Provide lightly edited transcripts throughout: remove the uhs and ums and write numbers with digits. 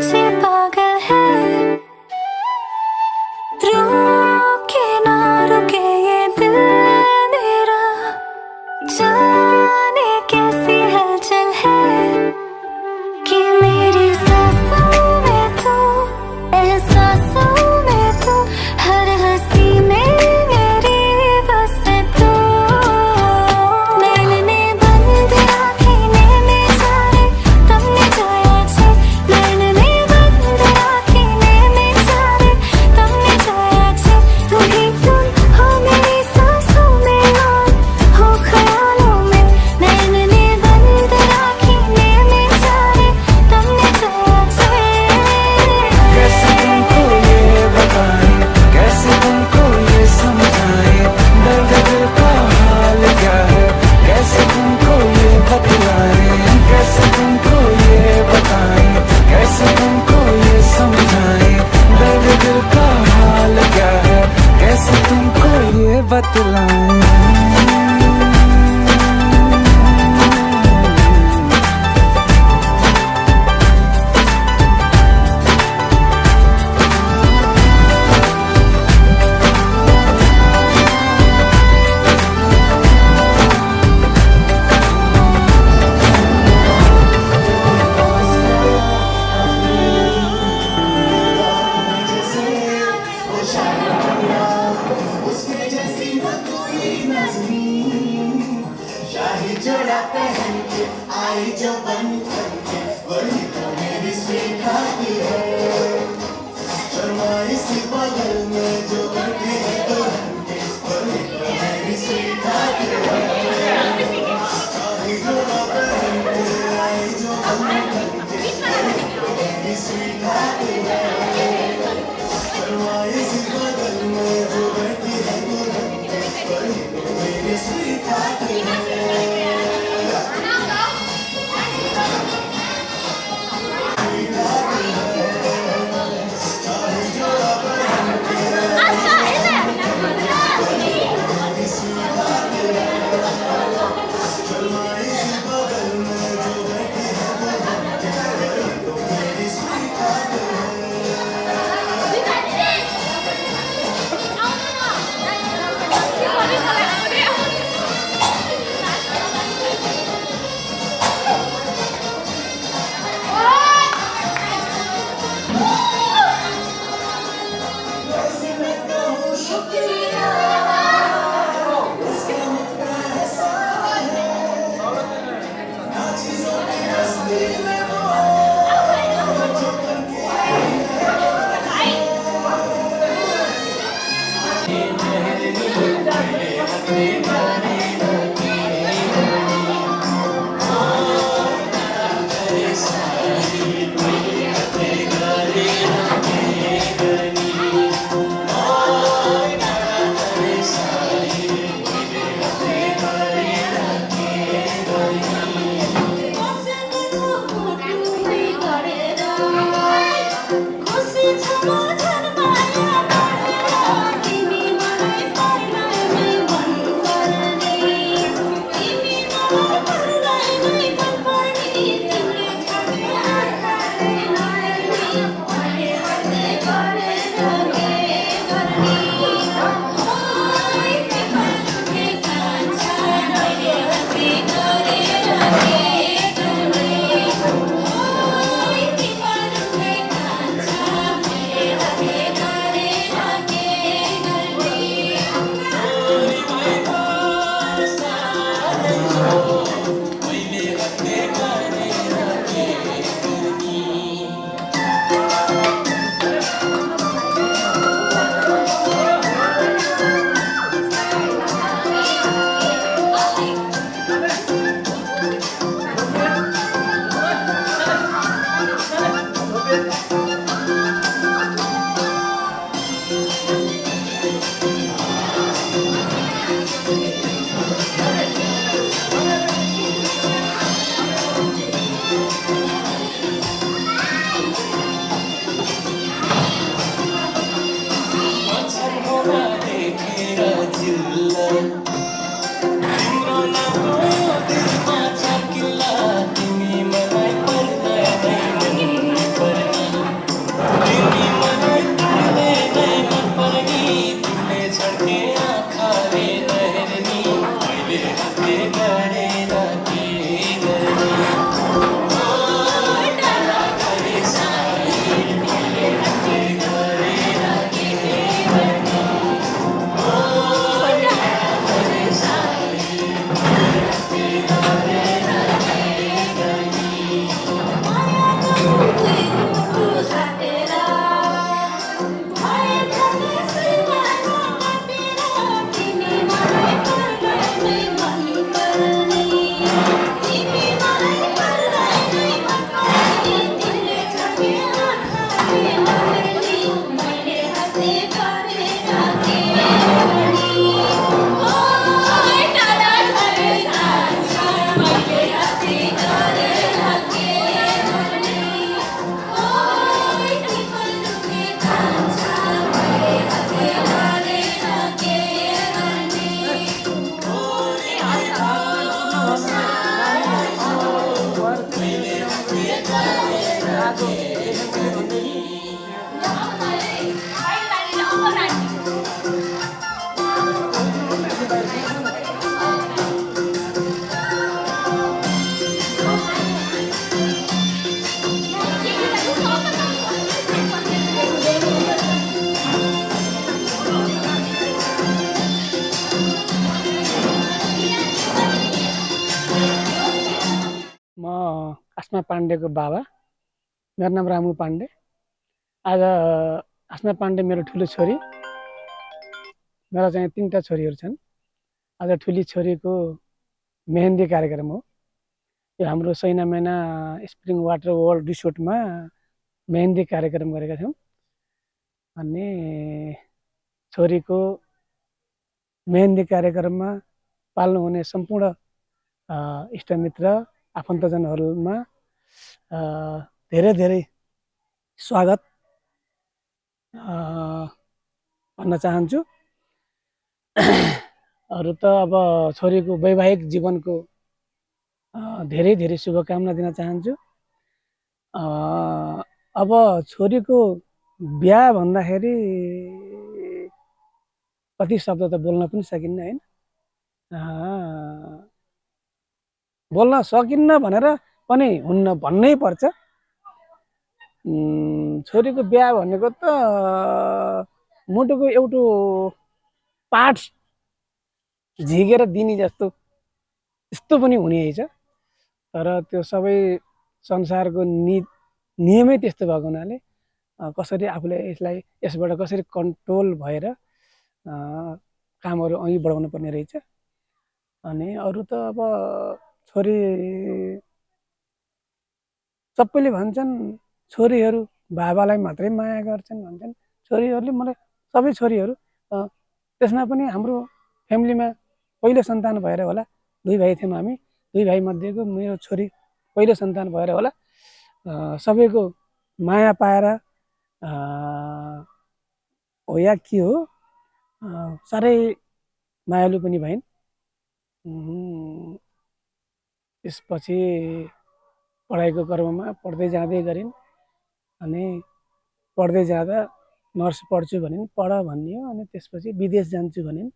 पीछे पागल है, रुके ना रुके ये दिल मेरा, जाने कैसी हलचल है कि मेरी सांसों में तू, एहसासों में तू, हर हंसी में मेरी बस तू। मैंने बंद आँखें ने जाने तमने जाया छे, मैंने बंद आँखें ने जाने तमने जाया छे। तुम ही तुम हो मेरी सांसों में और हो ख्यालों में, मैंने बंद आँखें ने जाने तमने जाया छे। कैसे तुमको ये बताएं, कैसे तुमको ये समझाएं, दर्द दिल का हाल क्या है, कैसे तुमको ये बतलाएं, कैसे तुमको ये बताएं, कैसे तुमको ये समझाएं, दर्द दिल का हाल क्या है, कैसे तुमको ये बतलाएं। शाही जोड़ा पहन के आई जो बन के, वही तो मेरी स्वीट है। शर्माई सी बगल में जो बैठी है दुल्हन के, वही तो मेरी स्वीट है। शाही जोड़ा पहन के आई जो बन के, वही तो मेरी स्वीट है। शर्माई सी बगल में जो बैठी है दुल्हन के, वही तो मेरी स्वीट है। अस्ना पाण्डेको बाबा। मेरो नाम रामु पाण्डे। आज अस्ना पाण्डे मेरो ठुलो छोरी। मेरा चाहिँ 3टा छोरीहरू छन्। आज ठुली छोरीको मेहन्दी कार्यक्रम हो। यो हाम्रो सैना मैना स्प्रिङ वाटर वर्ल्ड रिसोर्टमा मेहन्दी कार्यक्रम गरेका छौँ। अनि छोरीको मेहन्दी कार्यक्रममा पाल्नुहुने सम्पूर्ण इष्टमित्र आफन्तजनहरूमा धेरै धेरै स्वागत भन्न चाहन्छु। अरू त अब छोरीको वैवाहिक जीवनको धेरै धेरै शुभकामना दिन चाहन्छु। अब छोरीको बिहा भन्दाखेरि कति शब्द त बोल्न पनि सकिन्न हैन। बोल्न सकिन्न भनेर पनि हुन्न भन्नै पर्छ। छोरीको बिहा भनेको त मुटुको एउटा पार्ट झिकेर दिने जस्तो यस्तो पनि हुने रहेछ। तर त्यो सबै संसारको नियमै त्यस्तो भएको हुनाले कसरी आफूले यसबाट कसरी कन्ट्रोल भएर कामहरू अघि बढाउनु पर्ने रहेछ। अनि अरू त अब छोरी सबैले भन्छन् छोरीहरू बाबालाई मात्रै माया गर्छन् भन्छन्। छोरीहरूले मलाई सबै छोरीहरू त्यसमा पनि हाम्रो फ्यामिलीमा पहिलो सन्तान भएर होला। 2 भाइ थियौँ हामी। 2 भाइ मध्येको मेरो छोरी पहिलो सन्तान भएर होला सबैको माया पाएर हो या के हो साह्रै मायालु पनि भइन्। त्यसपछि पढाइको क्रममा पढ्दै जाँदै गरिन्। अनि पढ्दै जाँदा नर्स पढ्छु भनिन्, पढ भनियो। अनि त्यसपछि विदेश जान्छु भनिन्।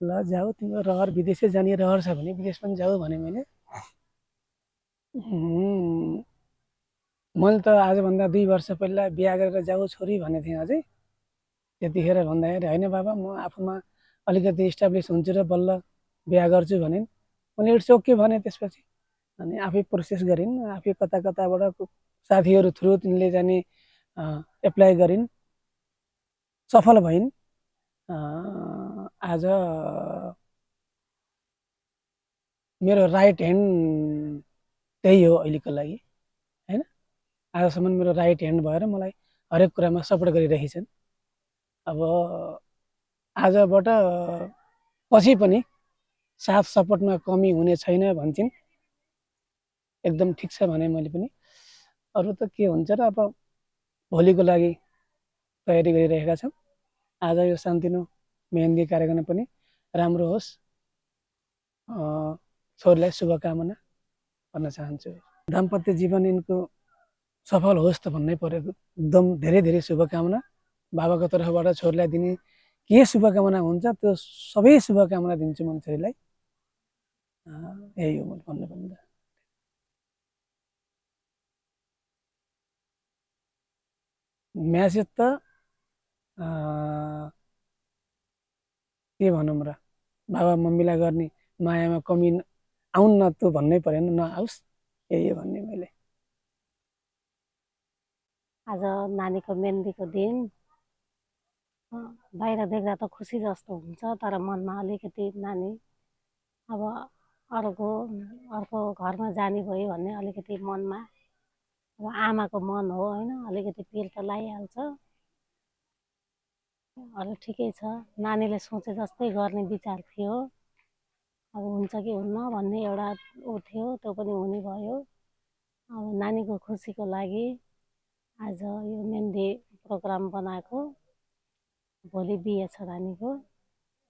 ल जाऊ, तिम्रो रहर विदेशै जाने रहर छ भने विदेश पनि जाऊ भने मैले त आजभन्दा 2 वर्ष पहिला बिहा गरेर जाऊ छोरी भनेको थिएँ। अझै त्यतिखेर भन्दाखेरि होइन बाबा म आफूमा अलिकति इस्टाब्लिस हुन्छु र बल्ल बिहा गर्छु भनिन्। मैले इट्स ओके भने। त्यसपछि अनि आफै प्रोसेस गरिन्। आफै कता कताबाट साथीहरू थ्रु तिनले जाने एप्लाई गरिन्, सफल भइन्। आज मेरो राइट ह्यान्ड त्यही हो अहिलेको लागि हैन। आजसम्म मेरो राइट ह्यान्ड भएर मलाई हरेक कुरामा सपोर्ट गरिरहेछन्। अब आजबाट पछि पनि साथ सपोर्टमा कमी हुने छैन भन्छन्। एकदम ठिक छ भने मैले पनि। अरू त के हुन्छ र अब भोलिको लागि तयारी गरिरहेका छौँ। आज यो सान्तिनो मेहन्दी कार्यक्रम पनि राम्रो होस्, छोरीलाई शुभकामना भन्न चाहन्छु। दाम्पत्य जीवन यिनको सफल होस् त भन्नै परेको एकदम धेरै धेरै शुभकामना बाबाको तर्फबाट छोरीलाई दिने के शुभकामना हुन्छ त्यो सबै शुभकामना दिन्छु म छोरीलाई। यही हो मैले भन्नुपर्ने। म्यासेज त के भनौँ र, बाबा मम्मीलाई गर्ने मायामा कमी आउन् न त भन्नै परेन, नआओस्, यही हो भन्ने मैले। आज नानीको मेहन्दीको दिन बाहिर देख्दा त खुसी जस्तो हुन्छ, तर मनमा अलिकति नानी अब अर्को घरमा जाने भयो भन्ने अलिकति मनमा अब आमाको मन हो होइन, अलिकति पिर त लागिहाल्छ। अरू ठिकै छ। नानीले सोचे जस्तै गर्ने विचार थियो। अब हुन्छ कि हुन्न भन्ने एउटा ऊ थियो, त्यो पनि हुने भयो। अब नानीको खुसीको लागि आज यो मेहन्दी प्रोग्राम बनाएको। भोलि बिहे छ नानीको।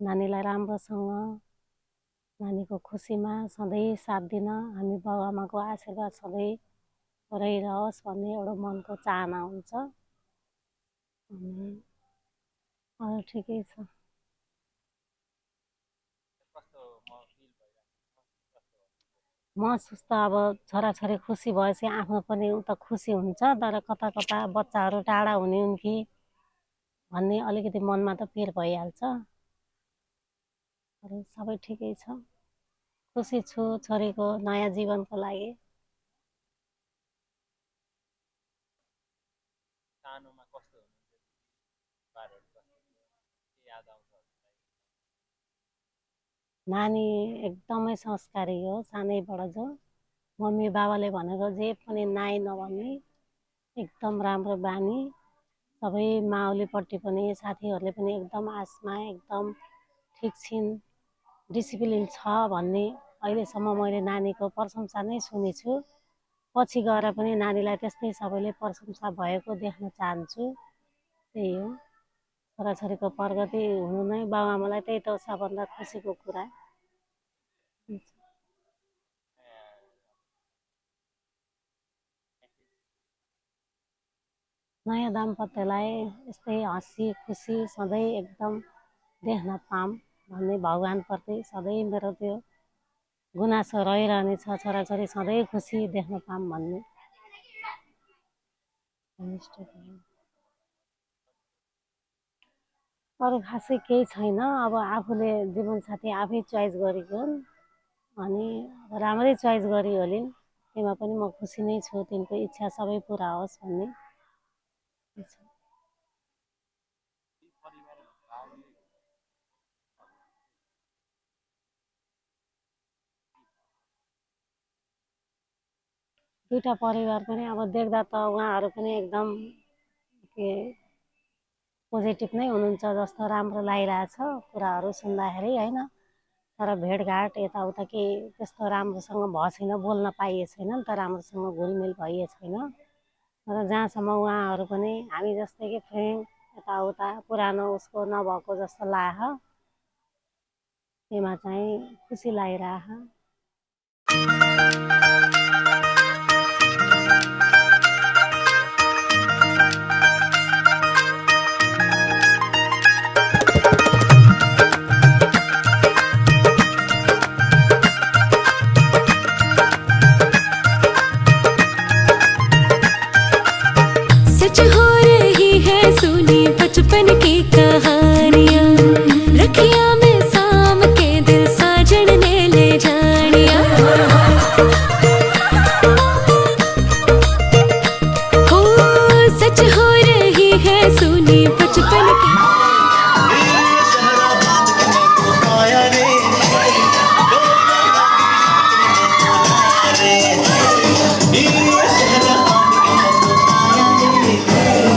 नानीलाई राम्रोसँग नानीको खुसीमा सधैँ साथ दिन हामी बाबुआमाको आशीर्वाद सधैँ रहिरहोस् भन्ने एउटा मनको चाहना हुन्छ। अरू ठिकै छ। महसुस त अब छोराछोरी खुसी भएपछि आफ्नो पनि उता खुसी हुन्छ, तर कता कता बच्चाहरू टाढा हुने हुन् कि भन्ने अलिकति मनमा त पिर भइहाल्छ। अरू सबै ठिकै छ। खुसी छु छोरीको नयाँ जीवनको लागि। सानोमा कस्तो हुनुहुन्थ्यो बारहरू कस्तो थियो के याद आउँछ हजुरलाई नानी एकदमै संस्कारी हो सानैबाट जो मम्मी बाबाले भनेको जे पनि नाइ नभन्ने एकदम राम्रो बानी सबै माउलीपट्टि पनि साथीहरूले पनि एकदम आसमा एकदम ठिक छिन् डिसिप्लिन छ भन्ने अहिलेसम्म मैले नानीको प्रशंसा नै सुनेछु पछि गएर पनि नानीलाई त्यस्तै सबैले प्रशंसा भएको देख्न चाहन्छु त्यही हो छोराछोरीको प्रगति हुनु नै बाबुआमालाई त्यही त सबभन्दा खुसीको कुरा नयाँ दाम्पत्यलाई यस्तै हाँसी खुसी सधैँ एकदम देख्न पाऊँ भन्ने भगवान्प्रति सधैँ मेरो त्यो गुनासो रहिरहनेछ छोराछोरी सधैँ खुसी देख्न पाऊँ भन्ने अरू खासै केही छैन अब आफूले जीवनसाथी आफै चोइस गरेको अनि राम्रै चोइस गरी होलिन् त्यसमा पनि म खुसी नै छु तिनको इच्छा सबै पुरा होस् भन्ने दुईटा परिवार पनि अब देख्दा त उहाँहरू पनि एकदम के पोजिटिभ नै हुनुहुन्छ जस्तो राम्रो लागिरहेछ कुराहरू सुन्दाखेरि होइन तर भेटघाट यताउता केही त्यस्तो राम्रोसँग भएको छैन बोल्न पाइएको छैन नि त राम्रोसँग घुलमिल भइएको छैन तर जहाँसम्म उहाँहरू पनि हामी जस्तै कि फ्रेन्ड यताउता पुरानो उसको नभएको जस्तो लाग्यो त्यसमा चाहिँ खुसी लागिरहेछ सच हो रही है सुनी बचपन की कहानियाँ रखिया में साम के दिल साजन ने ले जानिया हो सच हो रही है सुनी बचपन की ये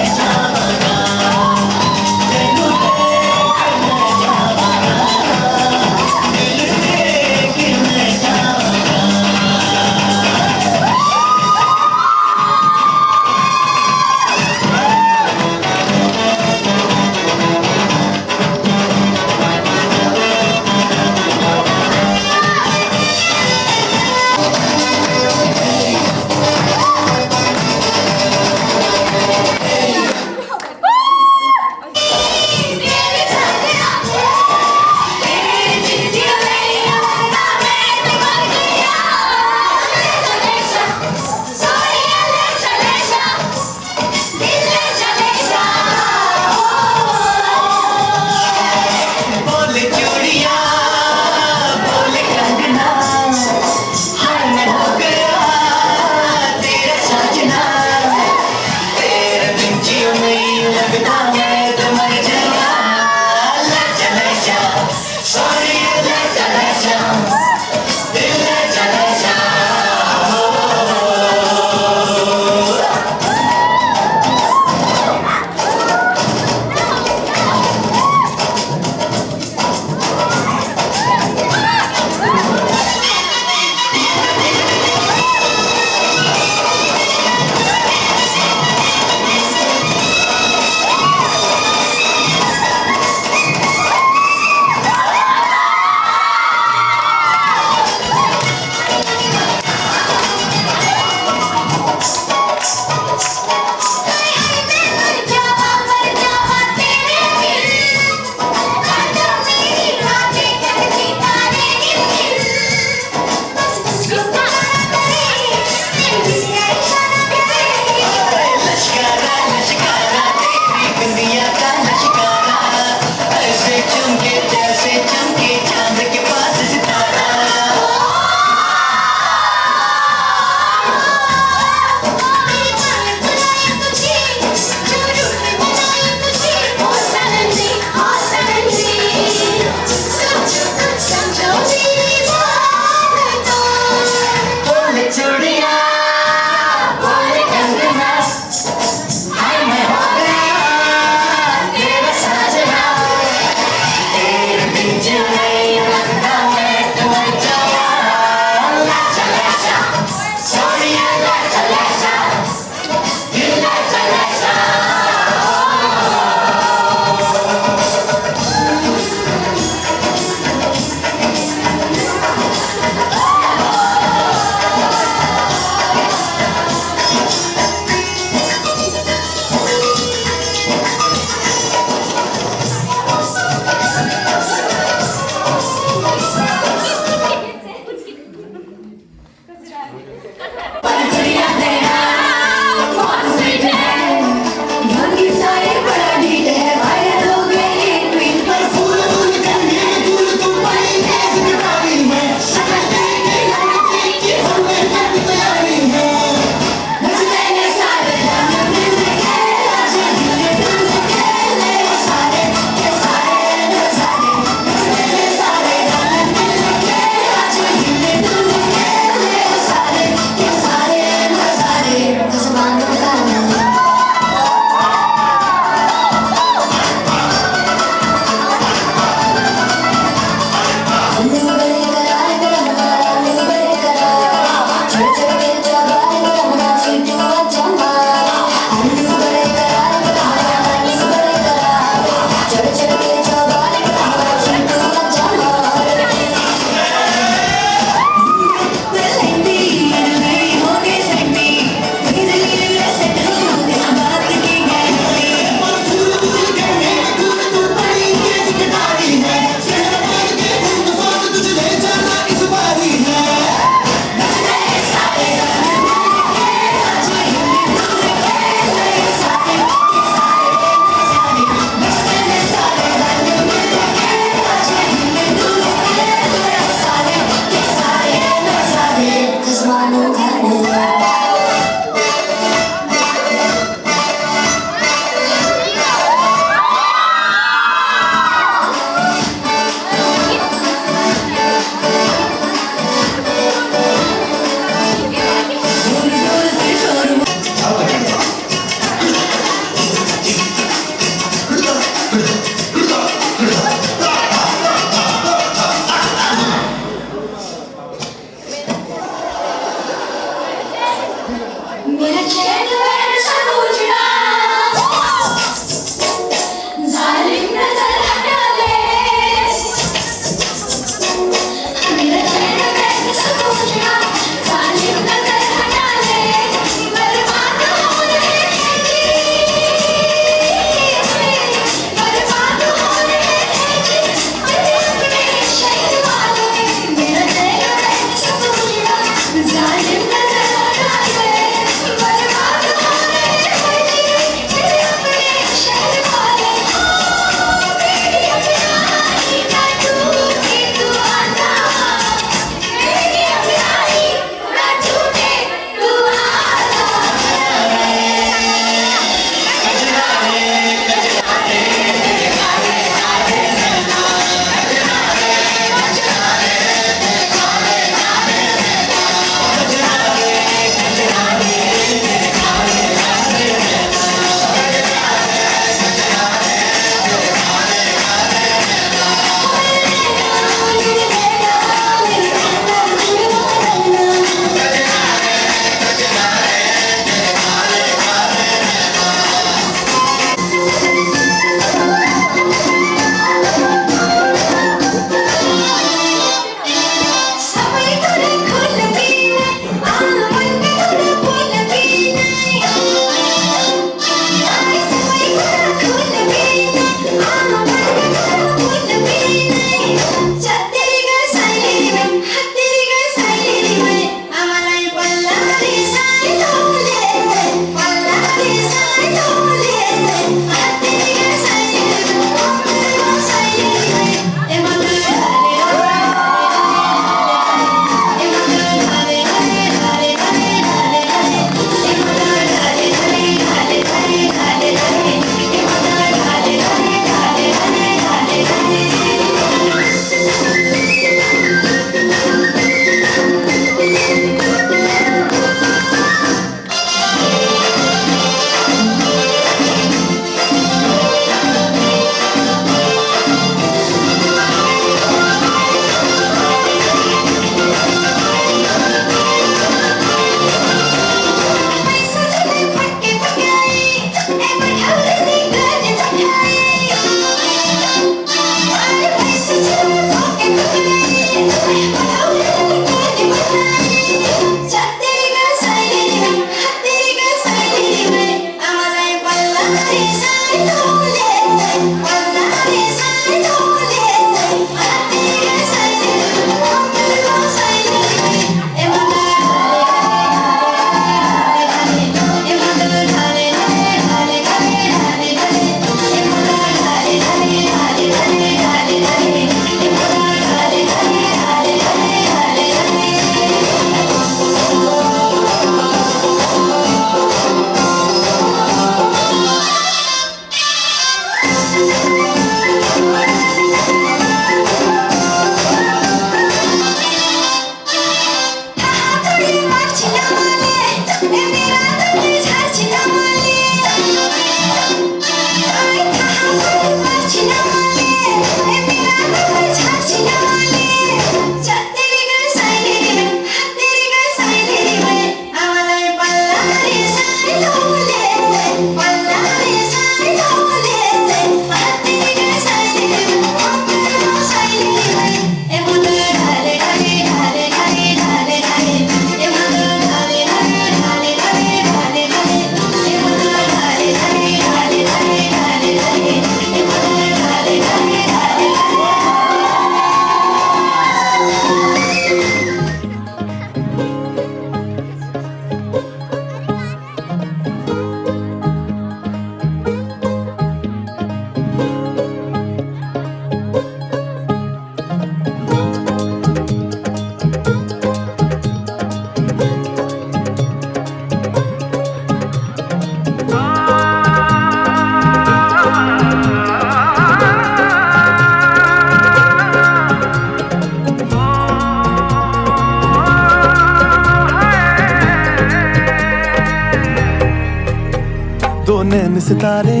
नैन सितारे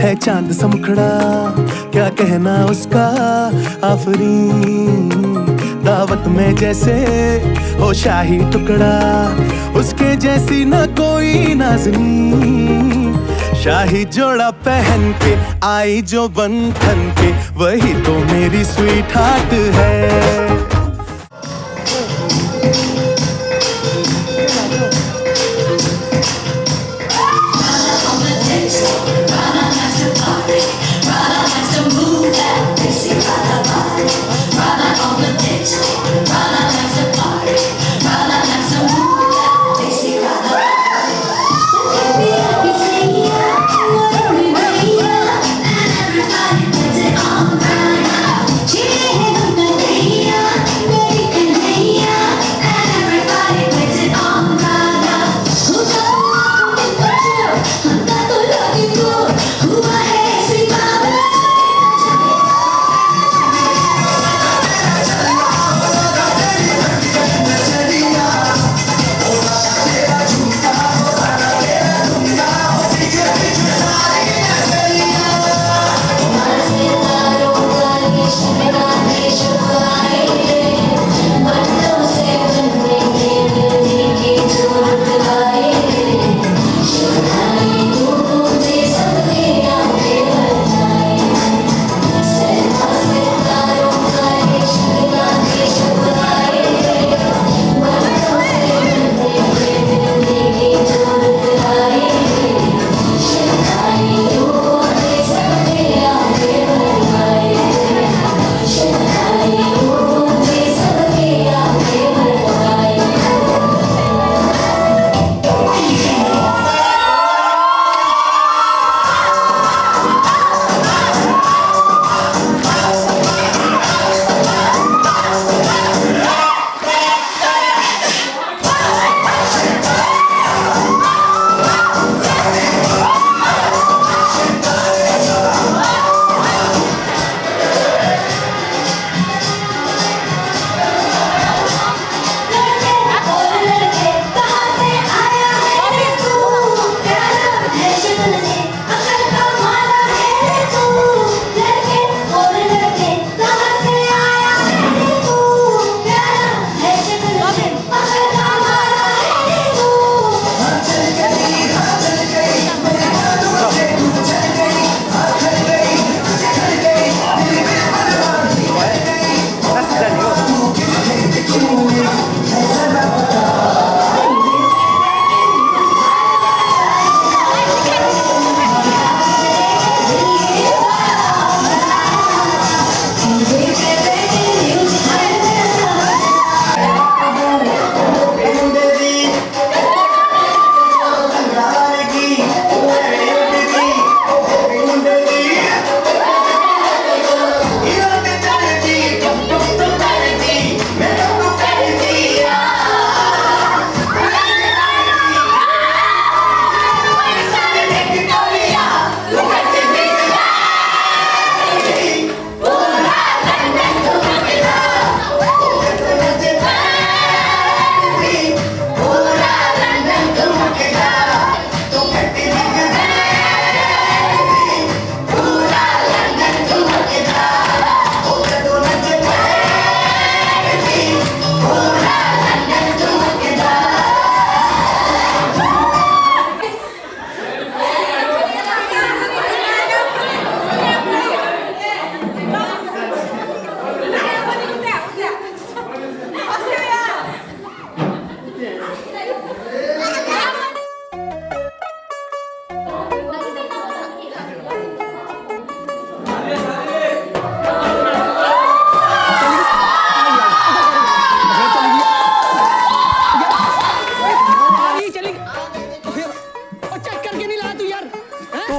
है चांद सा मुखड़ा, क्या कहना उसका आफरीन। दावत में जैसे हो शाही टुकड़ा, उसके जैसी न कोई नाज़नीन। शाही जोड़ा पहन के आई जो बंधन पे, वही तो मेरी स्वीट हार्ट है।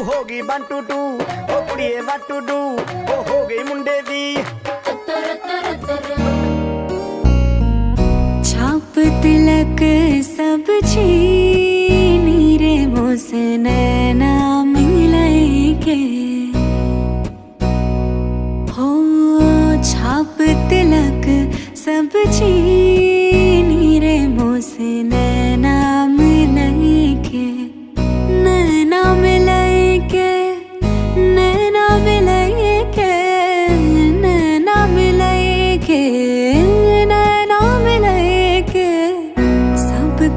होगी 1 2 2 ओ कुड़िए व्हाट टू डू ओ हो गई मुंडे दी छाप तिलक सब छीनी रे मोसे नैना मिलई के हो छाप तिलक सब छीनी रे मोसे नैना मिलई के नैना मिल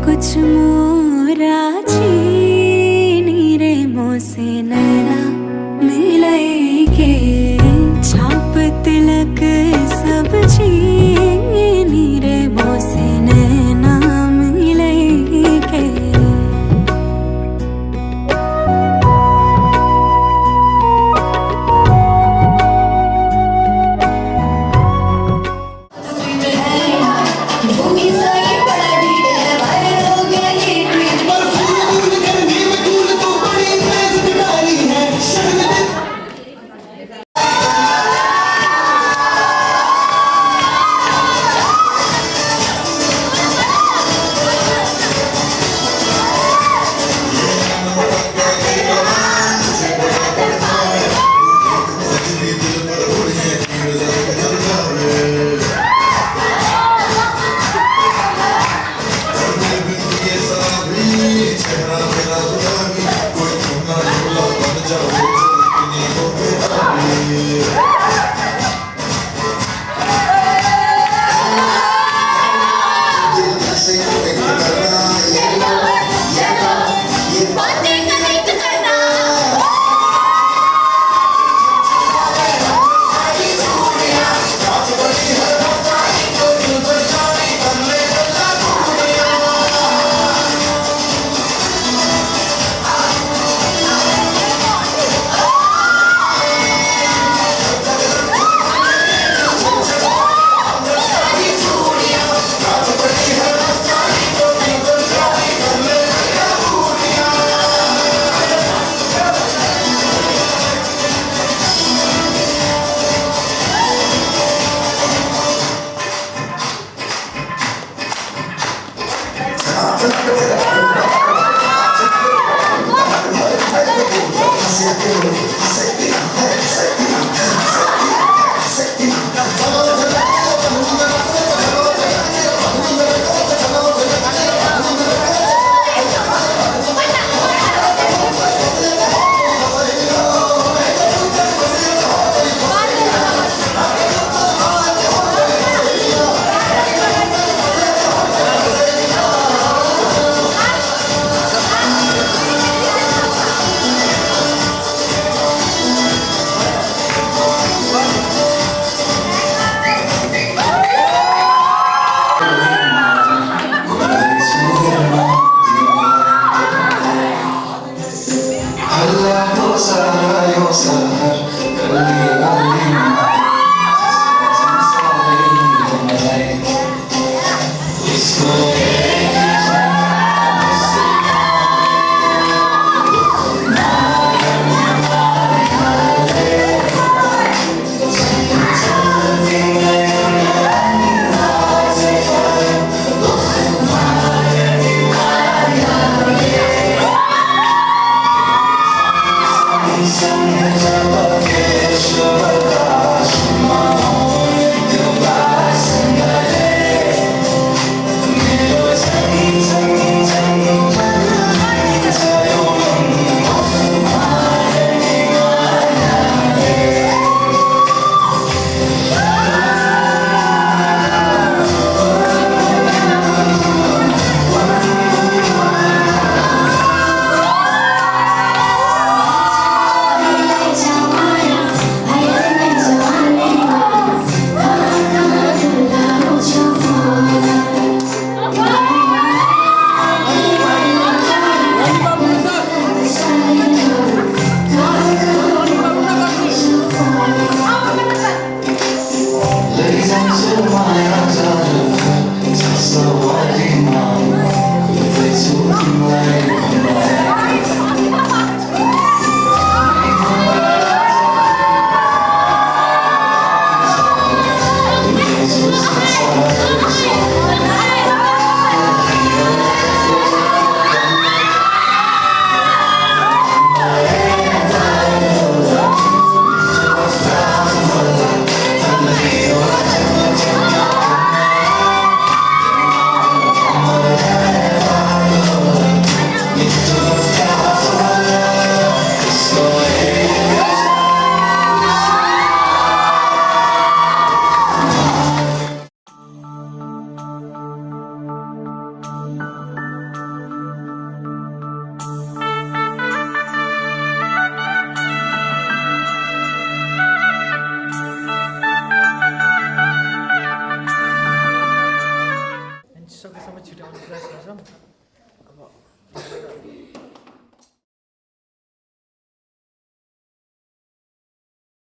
कुछ मोरा चीनी रे मोसे नैना मिले के छाप तिलक सब चीनी रे मोसे नैना मिले के So what do you want? Could they